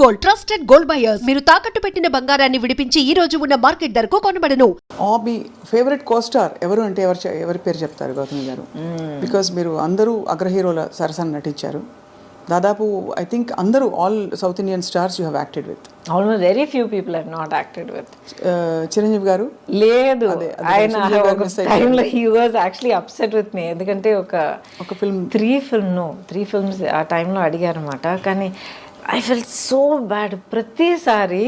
Gold, trusted gold buyers. మీరు తాకట్టు పెట్టిన బంగారాన్ని విడిపించి ఈ రోజు ఉన్న మార్కెట్ ధరకు కొనబడను. మీ ఫేవరెట్ కోస్టార్ ఎవరు అంటే ఎవరి పేరు చెప్తారు గౌతమి గారు? బికాజ్ మీరు అందరూ అగ్ర హీరోల సరసన నటించారు. దాదాపు ఐ థింక్ అందరూ all south Indian stars you have acted with. Almost very few people have not acted with. Chiranjeevi garu లేదు, ఆయన టైంలో he was actually upset with me. ఎందుకంటే ఒక ఫిల్మ్ త్రీ ఫిల్మ్స్ ఆ టైంలో అడిగారు అనమాట. కానీ ఐ ఫెల్ట్ సో బ్యాడ్. ప్రతిసారి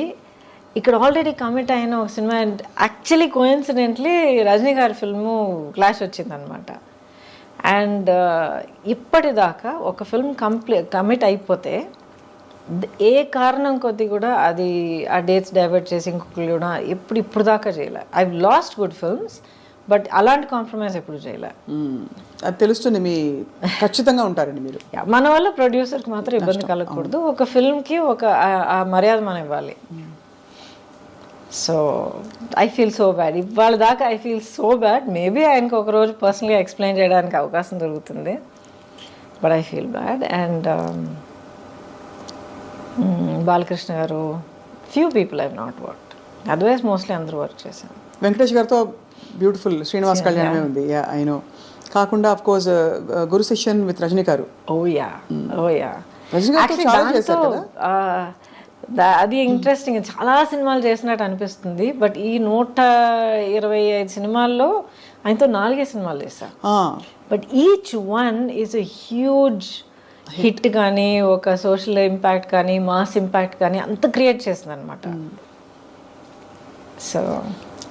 ఇక్కడ ఆల్రెడీ కమిట్ అయిన ఒక cinema, and actually coincidentally Rajini గారి ఫిల్ము క్లాష్ వచ్చిందనమాట. అండ్ ఇప్పటిదాకా ఒక ఫిల్మ్ కమిట్ అయిపోతే ఏ కారణం కొద్ది కూడా అది ఆ డేట్స్ డైవర్ట్ చేసి ఇంకొకరు కూడా ఇప్పుడు దాకా చేయలే. I last good films, but అలాంటి కాంప్రమైజ్ ఎప్పుడు చేయలే. అది తెలుస్తుంది, మీ ఖచ్చితంగా ఉంటారండి మీరు. మన వల్ల ప్రొడ్యూసర్కి మాత్రం ఇబ్బంది కలగకూడదు. ఒక ఫిల్మ్కి ఆ మర్యాద మనం ఇవ్వాలి. So I feel so bad. ఇవాళ దాకా I feel so bad. Maybe ఆయనకు ఒక రోజు పర్సనల్గా ఎక్స్ప్లెయిన్ చేయడానికి అవకాశం దొరుకుతుంది, but I feel bad. And Balakrishna garu, few people I not work, otherwise mostly అందరూ వర్క్ చేశాను. వెంకటేష్ గారితో బ్యూటిఫుల్ శ్రీనివాస్ కళ్యాణమే ఉంది. I know. కాకుండా of course Guru Sishyan with Rajini garu. Rajini గారితో చాలా చేశారు కదా. అది ఇంట్రెస్టింగ్. చాలా సినిమాలు చేసినట్టు అనిపిస్తుంది, బట్ ఈ 125 సినిమాల్లో ఆయనతో 4 సినిమాలు చేశా. But each one is a huge hit. కానీ ఒక సోషల్ ఇంపాక్ట్ కానీ మాస్ ఇంపాక్ట్ కానీ అంత క్రియేట్ చేసింది అనమాట.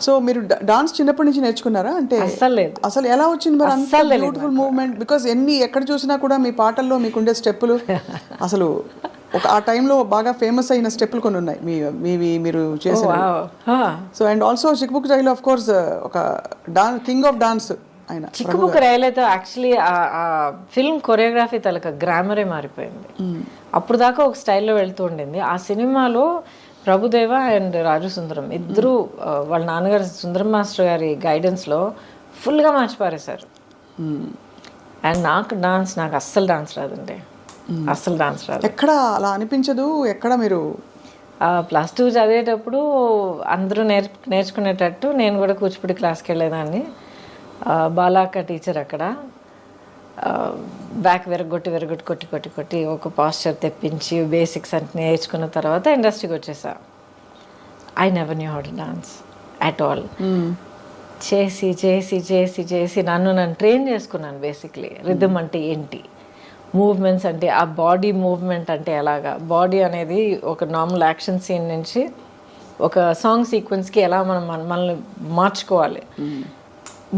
సో మీరు డాన్స్ చిన్నప్పటి నుంచి నేర్చుకున్నారా? అంటే అసలు ఎలా వచ్చింది మరి అంత బ్యూటిఫుల్ మూవ్మెంట్? బికాస్ ఎక్కడ చూసినా కూడా మీ పాటల్లో మీకుండే స్టెప్పులు అసలు ఆ టైంలో బాగా ఫేమస్ అయిన స్టెప్పులు కొన్ని ఉన్నాయి మీరు చేసిన. సో అండ్ ఆల్సో చిక్బుక్ రైలు ఆఫ్ కోర్స్ ఒక కింగ్ ఆఫ్ డాన్స్ ఆయన. చిక్కుబుక్ రైలు అయితే యాక్చువల్లీ ఆ ఫిల్మ్ కొరియోగ్రఫీ తలక గ్రామరే మారిపోయింది. అప్పుడు దాకా ఒక స్టైల్లో వెళ్తూ ఉండింది. ఆ సినిమాలో ప్రభుదేవ అండ్ రాజు సుందరం ఇద్దరు వాళ్ళ నాన్నగారు సుందరం మాస్టర్ గారి గైడెన్స్లో ఫుల్గా మార్చి పారేశారు. అండ్ నాకు అస్సలు డాన్స్ రాదండి, అస్సలు డాన్స్ రాదు. ఎక్కడ అలా అనిపించదు? ఎక్కడ మీరు +2 చదివేటప్పుడు అందరూ నేర్చుకునేటట్టు నేను కూడా కూచిపూడి క్లాస్కి వెళ్ళేదాన్ని. బాలాక్క టీచర్ అక్కడ బ్యాక్ కొట్టి ఒక పాస్చర్ తెప్పించి బేసిక్స్ అంటే నేర్చుకున్న తర్వాత ఇండస్ట్రీకి వచ్చేసా. I never knew how to dance at all. చేసి చేసి చేసి చేసి నన్ను ట్రైన్ చేసుకున్నాను. బేసిక్లీ రిథమ్ అంటే ఏంటి, మూవ్మెంట్స్ అంటే ఆ బాడీ మూవ్మెంట్ అంటే ఎలాగా, బాడీ అనేది ఒక నార్మల్ యాక్షన్ సీన్ నుంచి ఒక సాంగ్ సీక్వెన్స్కి ఎలా మనల్ని మార్చుకోవాలి.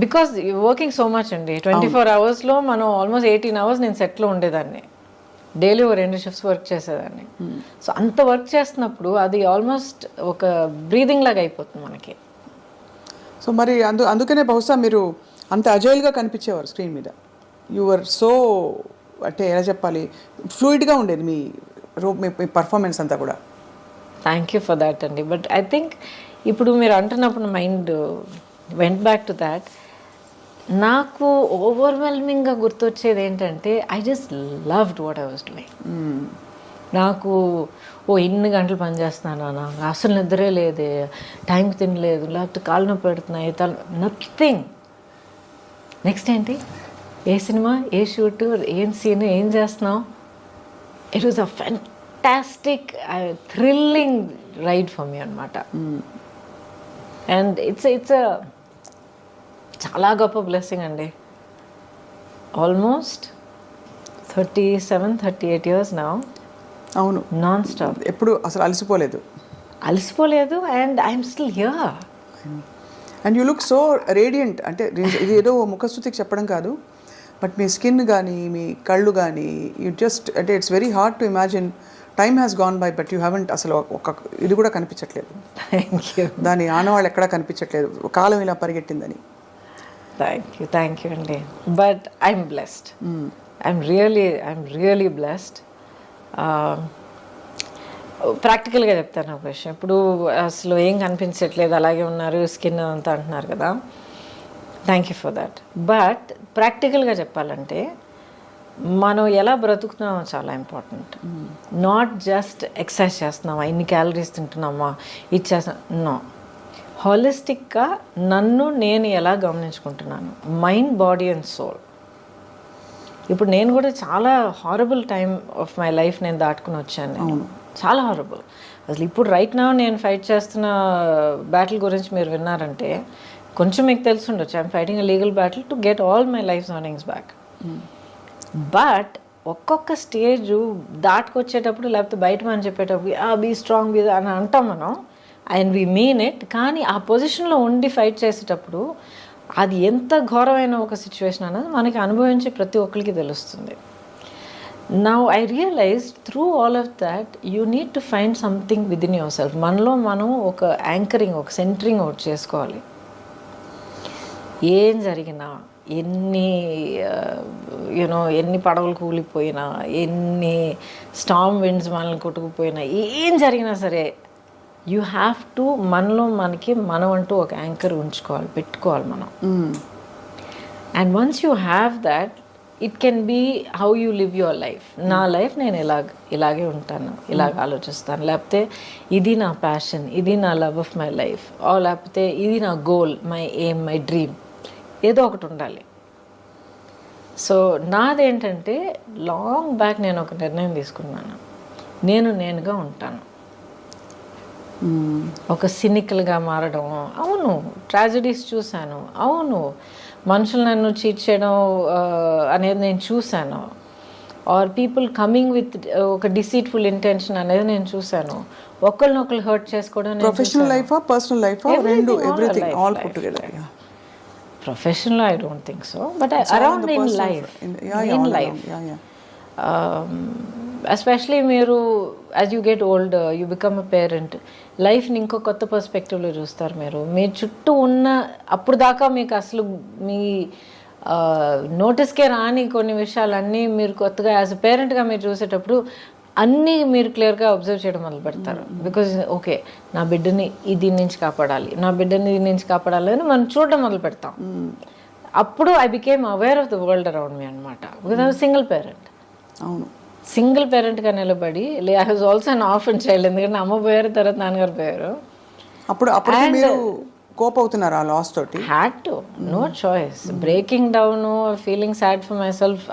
బికాజ్ వర్కింగ్ సో మచ్ అండి. 24 అవర్స్లో మనం ఆల్మోస్ట్ 18 అవర్స్ నేను సెట్లో ఉండేదాన్ని. డైలీ 2 షిఫ్ట్స్ వర్క్ చేసేదాన్ని. సో అంత వర్క్ చేస్తున్నప్పుడు అది ఆల్మోస్ట్ ఒక బ్రీదింగ్ లాగా అయిపోతుంది మనకి. సో మరి అందుకనే బహుశా మీరు అంత అజైల్గా కనిపించేవారు స్క్రీన్ మీద. యువర్ సో అంటే ఎలా చెప్పాలి, ఫ్లూయిడ్గా ఉండేది మీ పర్ఫార్మెన్స్ అంతా కూడా. థ్యాంక్ యూ ఫర్ దాట్ అండి. బట్ ఐ థింక్ ఇప్పుడు మీరు అంటున్నప్పుడు mind went back to that. నాకు ఓవర్వెల్మింగ్గా గుర్తొచ్చేది ఏంటంటే I just loved what I was doing. నాకు ఇన్ని గంటలు పని చేస్తున్నాను, నాకు అసలు నిద్రే లేదే, టైంకి తినలేదు, లేకపోతే కాళ్ళు నొప్పి పెడుతున్నాయి, నథింగ్. నెక్స్ట్ ఏంటి, ఏ సినిమా, ఏ షూట్, ఏం సీన్, ఏం చేస్తున్నావు. It was a fantastic thrilling ride for me అనమాట. అండ్ ఇట్స్ చాలా గొప్ప బ్లెస్సింగ్ అండి. Almost 37-38 years now. అవును, నాన్ స్టాప్. ఎప్పుడు అసలు అలసిపోలేదు. And I'm still here. And you look so radiant. అంటే ఇది ఏదో ముఖస్తుతికి చెప్పడం కాదు, బట్ మీ స్కిన్ కానీ మీ కళ్ళు కానీ యూ జస్ట్ అంటే it's very hard to imagine. Time has gone by but you haven't అసలు ఒక ఇది కూడా కనిపించట్లేదు. దాని ఆనవాళ్ళు ఎక్కడా కనిపించట్లేదు, కాలం ఇలా పరిగెట్టిందని. థ్యాంక్ యూ అండి. But I'm blessed. I'm really blessed. ప్రాక్టికల్గా చెప్తాను ఒక విషయం. ఇప్పుడు అసలు ఏం కనిపించట్లేదు, అలాగే ఉన్నారు, స్కిన్ అంతా అంటున్నారు కదా. Thank you for that. But ప్రాక్టికల్గా చెప్పాలంటే మనం ఎలా బ్రతుకుతున్నామో చాలా ఇంపార్టెంట్. నాట్ జస్ట్ ఎక్సర్సైజ్ చేస్తున్నామా, ఇన్ని క్యాలరీస్ తింటున్నామా, ఇది చేస్తున్నా, నో. హాలిస్టిక్గా నన్ను నేను ఎలా గమనించుకుంటున్నాను, మైండ్, బాడీ అండ్ సోల్. ఇప్పుడు నేను కూడా చాలా horrible time of my life నేను దాటుకుని వచ్చాను. నేను చాలా హారబుల్. అసలు ఇప్పుడు రైట్ నా నేను ఫైట్ చేస్తున్న బ్యాటిల్ గురించి మీరు విన్నారంటే కొంచెం మీకు తెలిసి ఉండొచ్చు. I'm fighting a legal battle to get all my life earnings back. But ఒక్కొక్క స్టేజ్ దాటుకొచ్చేటప్పుడు, లేకపోతే బయట మనం చెప్పేటప్పుడు బీ స్ట్రాంగ్ బీ అని అంటాం మనం, అండ్ వీ మీన్ ఇట్. కానీ ఆ పొజిషన్లో ఉండి ఫైట్ చేసేటప్పుడు అది ఎంత ఘోరమైన ఒక సిచ్యువేషన్ అన్నది మనకి అనుభవించే ప్రతి ఒక్కరికి తెలుస్తుంది. Now I realise through all of that you need to find something within yourself. మనలో మనం ఒక యాంకరింగ్, ఒక సెంటరింగ్ ఒకటి చేసుకోవాలి. ఏం జరిగినా, ఎన్ని ఎన్ని పడవలు కూలిపోయినా, ఎన్ని స్టామ్ విండ్స్ మనల్ని కొట్టుకుపోయినా, ఏం జరిగినా సరే యూ హ్యావ్ టు మనలో మనం అంటూ ఒక యాంకర్ ఉంచుకోవాలి, పెట్టుకోవాలి మనం. And once you have that, it can be how you live your life. నా లైఫ్ నేను ఇలాగే ఉంటాను, ఇలాగ ఆలోచిస్తాను, లేకపోతే ఇది నా ప్యాషన్, ఇది నా లవ్ ఆఫ్ మై లైఫ్, లేకపోతే ఇది నా goal, my aim, my dream, ఏదో ఒకటి ఉండాలి. సో నాదేంటంటే లాంగ్ బ్యాక్ నేను ఒక నిర్ణయం తీసుకున్నాను, నేనుగా ఉంటాను. ఒక సినికల్గా మారడం, అవును ట్రాజడీస్ చూశాను, అవును మనుషులు నన్ను చీట్ చేయడం అనేది నేను చూశాను, ఆర్ పీపుల్ కమింగ్ విత్ ఒక డిసీట్ఫుల్ ఇంటెన్షన్ అనేది నేను చూశాను, ఒకరినొకరు హర్ట్ చేసుకోవడం. ప్రొఫెషనల్ లైఫా, పర్సనల్ లైఫా, రెండు, everything all put together. Professional, I don't think so, but around in life, in life, especially మీరు as you get older, you become a parent, లైఫ్ని ఇంకో కొత్త పర్స్పెక్టివ్లో చూస్తారు. మీ చుట్టూ ఉన్న అప్పుడు దాకా మీకు అసలు మీ నోటీస్కే రాని కొన్ని విషయాలన్నీ మీరు కొత్తగా యాజ్ అ పేరెంట్గా మీరు చూసేటప్పుడు అన్నీ మీరు క్లియర్గా అబ్జర్వ్ చేయడం మొదలు పెడతారు. బికాజ్ ఓకే, నా బిడ్డని దీని నుంచి కాపాడాలి, నా బిడ్డని దీని నుంచి కాపాడాలి అని మనం చూడడం మొదలు పెడతాం. అప్పుడు I became aware of the world around me అనమాట. Because I was single parent. అవును, సింగిల్ పేరెంట్గా నిలబడి, I was also an orphan child. ఎందుకంటే అమ్మ పోయారు, తర్వాత నాన్నగారు పోయారు. అప్పుడు మీరు కోప్ అవుతున్నారు ఆ లాస్ తోటి? Had to, no choice. Breaking down, feeling sad for myself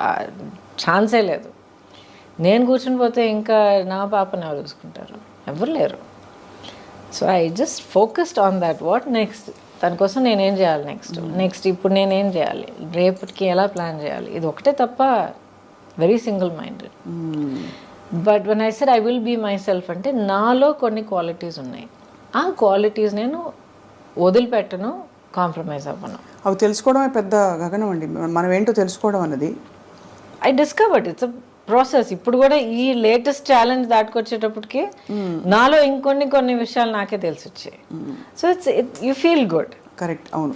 ఛాన్సే లేదు. నేను కూర్చుని పోతే ఇంకా నా పాపని ఎవరు చూసుకుంటారు? ఎవరు లేరు. So I just focused on that. What next, దానికోసం నేనేం చేయాలి, నెక్స్ట్ ఇప్పుడు నేనేం చేయాలి, రేపటికి ఎలా ప్లాన్ చేయాలి, ఇది ఒకటే తప్ప. Very single minded. But when I said I will be myself అంటే నాలో కొన్ని క్వాలిటీస్ ఉన్నాయి. ఆ క్వాలిటీస్ నేను వదిలిపెట్టను, కాంప్రమైజ్ అవ్వను. అవి తెలుసుకోవడమే పెద్ద గగనం అండి. మనం ఏంటో తెలుసుకోవడం అన్నది I discovered it's a process. ఇప్పుడు కూడా ఈ లేటెస్ట్ ఛాలెంజ్ దాటుకొచ్చేటప్పటికి నాలో కొన్ని విషయాలు నాకే తెలిసి వచ్చాయి. So you feel good. Correct, అవును.